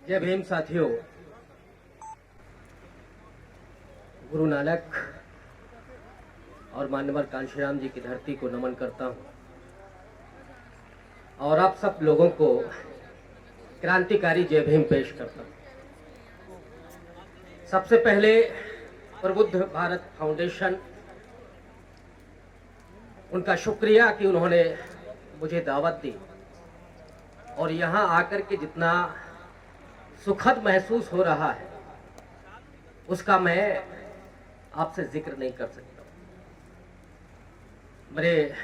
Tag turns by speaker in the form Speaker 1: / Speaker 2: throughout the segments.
Speaker 1: जय भीम साथियों। गुरु नानक और मान्यवर कांशीराम जी की धरती को नमन करता हूं और आप सब लोगों को क्रांतिकारी जय भीम पेश करता हूं। सबसे पहले प्रबुद्ध भारत फाउंडेशन, उनका शुक्रिया कि उन्होंने मुझे दावत दी और यहाँ आकर के जितना सुखद महसूस हो रहा है उसका मैं आपसे जिक्र नहीं कर सकता। मेरे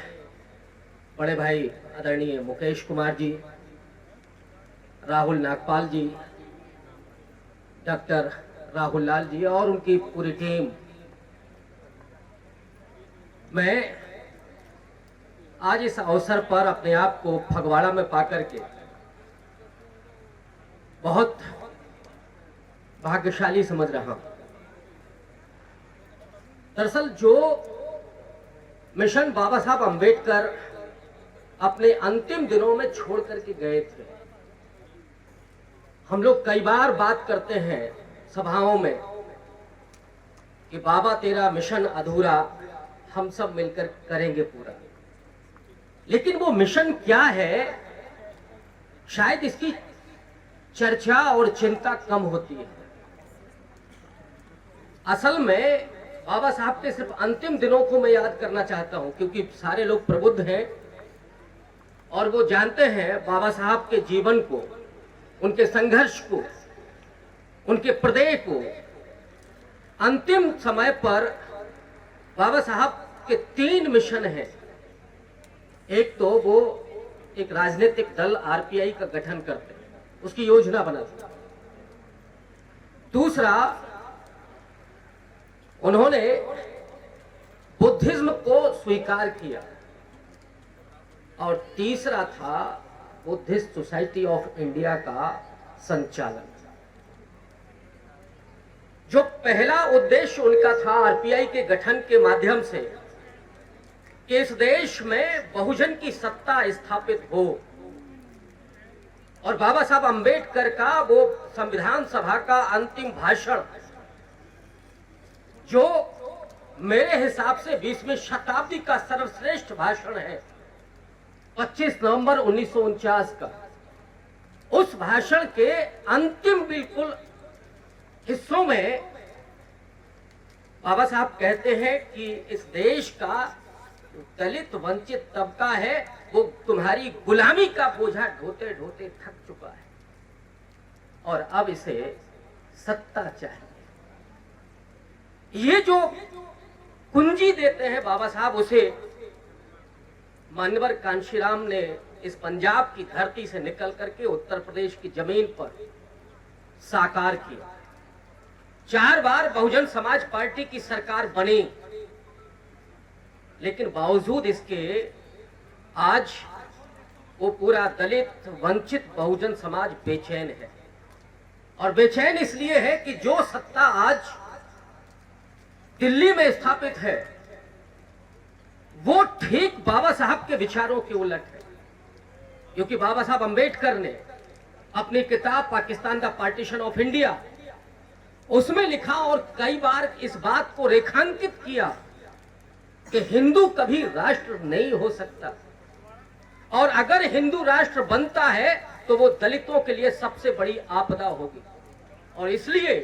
Speaker 1: बड़े भाई आदरणीय मुकेश कुमार जी, राहुल नागपाल जी, डॉक्टर राहुल लाल जी और उनकी पूरी टीम, मैं आज इस अवसर पर अपने आप को फगवाड़ा में पाकर के बहुत भाग्यशाली समझ रहा हूं। दरअसल जो मिशन बाबा साहब अंबेडकर अपने अंतिम दिनों में छोड़ करके गए थे, हम लोग कई बार बात करते हैं सभाओं में कि बाबा तेरा मिशन अधूरा, हम सब मिलकर करेंगे पूरा। लेकिन वो मिशन क्या है, शायद इसकी चर्चा और चिंता कम होती है। असल में बाबा साहब के सिर्फ अंतिम दिनों को मैं याद करना चाहता हूं, क्योंकि सारे लोग प्रबुद्ध हैं और वो जानते हैं बाबा साहब के जीवन को, उनके संघर्ष को, उनके प्रदेय को। अंतिम समय पर बाबा साहब के 3 मिशन हैं। एक तो वो एक राजनीतिक दल आरपीआई का गठन करते, उसकी योजना बनाते। दूसरा, उन्होंने बुद्धिज्म को स्वीकार किया और तीसरा था बुद्धिस्ट सोसाइटी ऑफ इंडिया का संचालन। जो पहला उद्देश्य उनका था आरपीआई के गठन के माध्यम से कि इस देश में बहुजन की सत्ता स्थापित हो, और बाबा साहब अंबेडकर का वो संविधान सभा का अंतिम भाषण, जो मेरे हिसाब से 20वीं शताब्दी का सर्वश्रेष्ठ भाषण है, 25 नवंबर 1949 का, उस भाषण के अंतिम बिल्कुल हिस्सों में बाबा साहब कहते हैं कि इस देश का दलित वंचित तबका है, वो तुम्हारी गुलामी का बोझा ढोते ढोते थक चुका है और अब इसे सत्ता चाहिए। ये जो कुंजी देते हैं बाबा साहब, उसे मान्यवर कांशीराम ने इस पंजाब की धरती से निकल करके उत्तर प्रदेश की जमीन पर साकार किया। 4 बार बहुजन समाज पार्टी की सरकार बनी, लेकिन बावजूद इसके आज वो पूरा दलित वंचित बहुजन समाज बेचैन है। और बेचैन इसलिए है कि जो सत्ता आज दिल्ली में स्थापित है वो ठीक बाबा साहब के विचारों के उलट है। क्योंकि बाबा साहब अंबेडकर ने अपनी किताब Pakistan the partition of India, उसमें लिखा और कई बार इस बात को रेखांकित किया कि हिंदू कभी राष्ट्र नहीं हो सकता, और अगर हिंदू राष्ट्र बनता है तो वो दलितों के लिए सबसे बड़ी आपदा होगी। और इसलिए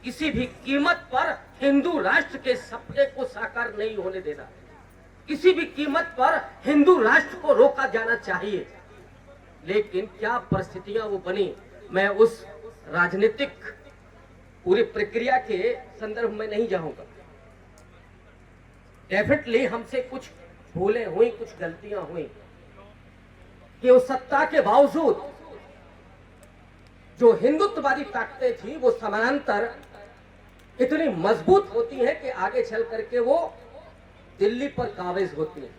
Speaker 1: किसी भी कीमत पर हिंदू राष्ट्र के सपने को साकार नहीं होने देना, किसी भी कीमत पर हिंदू राष्ट्र को रोका जाना चाहिए। लेकिन क्या परिस्थितियां वो बनी, मैं उस राजनीतिक पूरी प्रक्रिया के संदर्भ में नहीं जाऊंगा। डेफिनेटली हमसे कुछ भूलें हुई, कुछ गलतियां हुई कि उस सत्ता के बावजूद जो हिंदुत्ववादी ताकतें थी वो समानांतर इतनी मजबूत होती हैं कि आगे चल करके वो दिल्ली पर काबिज होती हैं।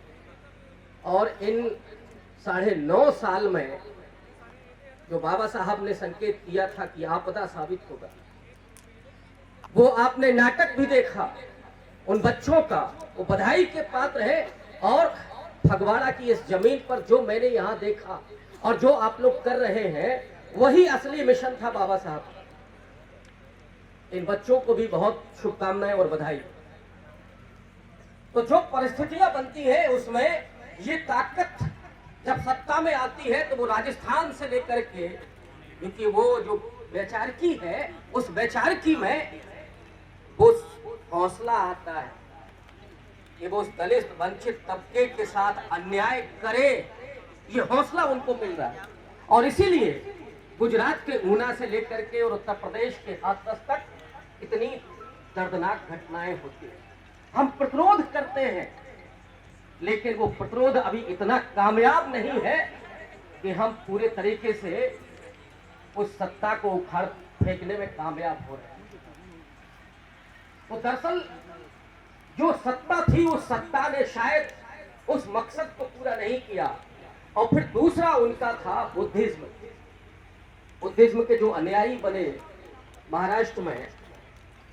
Speaker 1: और इन 9.5 साल में जो बाबा साहब ने संकेत किया था कि आपदा साबित होगा, वो आपने नाटक भी देखा उन बच्चों का, वो बधाई के पात्र है। और फगवाड़ा की इस जमीन पर जो मैंने यहाँ देखा और जो आप लोग कर रहे हैं, वही असली मिशन था बाबा साहब। इन बच्चों को भी बहुत शुभकामनाएं और बधाई। तो जो परिस्थितियां बनती है उसमें ये ताकत जब सत्ता में आती है तो वो राजस्थान से लेकर के, क्योंकि वो जो वैचारिकी है उस वैचारिकी में वो हौसला आता है कि वो उस दलित वंचित तबके के साथ अन्याय करे, ये हौसला उनको मिल रहा है। और इसीलिए गुजरात के ऊना से लेकर के और उत्तर प्रदेश के हाथरस तक इतनी दर्दनाक घटनाएं होती हैं। हम प्रतिरोध करते हैं, लेकिन वो प्रतिरोध अभी इतना कामयाब नहीं है कि हम पूरे तरीके से उस सत्ता को उखाड़ फेंकने में कामयाब हो रहे हैं। तो दरअसल जो सत्ता थी उस सत्ता ने शायद उस मकसद को पूरा नहीं किया। और फिर दूसरा उनका था बुद्धिज्म। बुद्धिज्म के जो अनुयायी बने महाराष्ट्र में,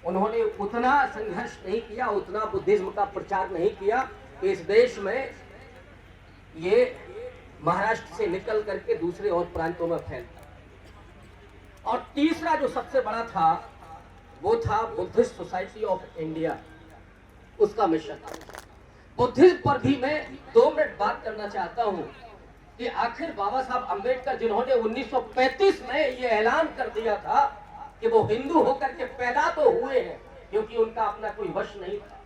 Speaker 1: उन्होंने उतना संघर्ष नहीं किया, उतना बुद्धिज्म का प्रचार नहीं किया कि इस देश में ये महाराष्ट्र से निकल करके दूसरे और प्रांतों में फैलता। और तीसरा जो सबसे बड़ा था वो था बुद्धिस्ट सोसाइटी ऑफ इंडिया, उसका मिशन। बुद्धिज्म पर भी मैं 2 मिनट बात करना चाहता हूं कि आखिर बाबा साहब अंबेडकर जिन्होंने 1935 में ये ऐलान कर दिया था कि वो हिंदू होकर के पैदा तो हुए हैं, क्योंकि उनका अपना कोई वश नहीं था,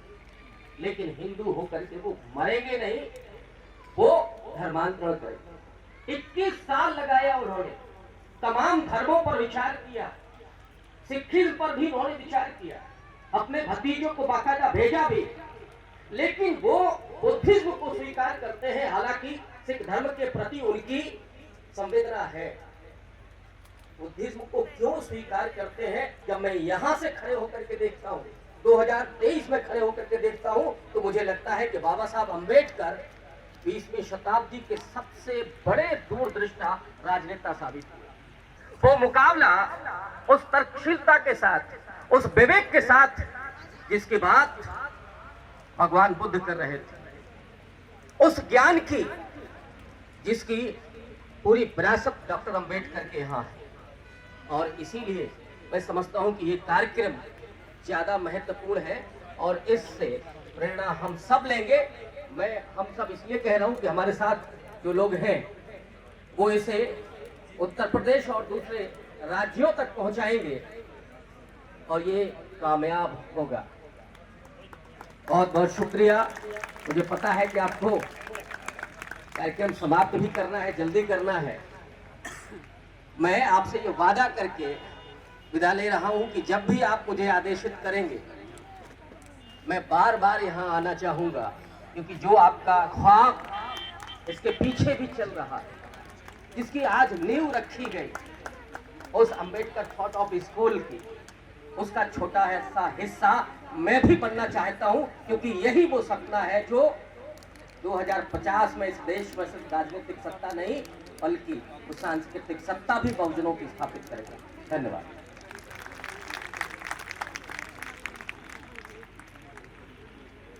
Speaker 1: लेकिन हिंदू होकर के वो मरेंगे नहीं, वो धर्मांतरण करेंगे। 21 साल लगाया उन्होंने, तमाम धर्मों पर विचार किया, सिखिज्म पर भी उन्होंने विचार किया, अपने भतीजों को बाकायदा भेजा भी, लेकिन वो बुद्धिज्म को स्वीकार करते हैं। हालांकि सिख धर्म के प्रति उनकी संवेदना है। बुद्धिज्म को क्यों स्वीकार करते हैं? जब मैं यहां से खड़े होकर के देखता हूं, 2023 में खड़े होकर के देखता हूं, तो मुझे लगता है कि बाबा साहब अंबेडकर 20वीं शताब्दी के सबसे बड़े दूरदृष्टा राजनेता साबित हुए। वो मुकाबला उस तर्कशीलता के साथ, उस विवेक के साथ जिसकी बात भगवान बुद्ध कर रहे थे, उस ज्ञान की जिसकी पूरी विरासत डॉक्टर अंबेडकर के यहाँ है। और इसीलिए मैं समझता हूं कि ये कार्यक्रम ज्यादा महत्वपूर्ण है और इससे प्रेरणा हम सब लेंगे। मैं हम सब इसलिए कह रहा हूं कि हमारे साथ जो लोग हैं वो इसे उत्तर प्रदेश और दूसरे राज्यों तक पहुंचाएंगे और ये कामयाब होगा। बहुत बहुत शुक्रिया। मुझे पता है कि आपको कार्यक्रम समाप्त भी करना है, जल्दी करना है। मैं आपसे ये वादा करके विदा ले रहा हूं कि जब भी आप मुझे आदेशित करेंगे मैं बार बार यहां आना चाहूंगा, क्योंकि जो आपका ख्वाब इसके पीछे भी चल रहा है, जिसकी आज नींव रखी गई, उस अंबेडकर थॉट ऑफ स्कूल की, उसका छोटा सा हिस्सा मैं भी बनना चाहता हूं, क्योंकि यही वो सपना है जो 2050 में इस देश में सिर्फ राजनीतिक सत्ता नहीं बल्कि सांस्कृतिक सत्ता भी बहुजनों की स्थापित करेगा। धन्यवाद।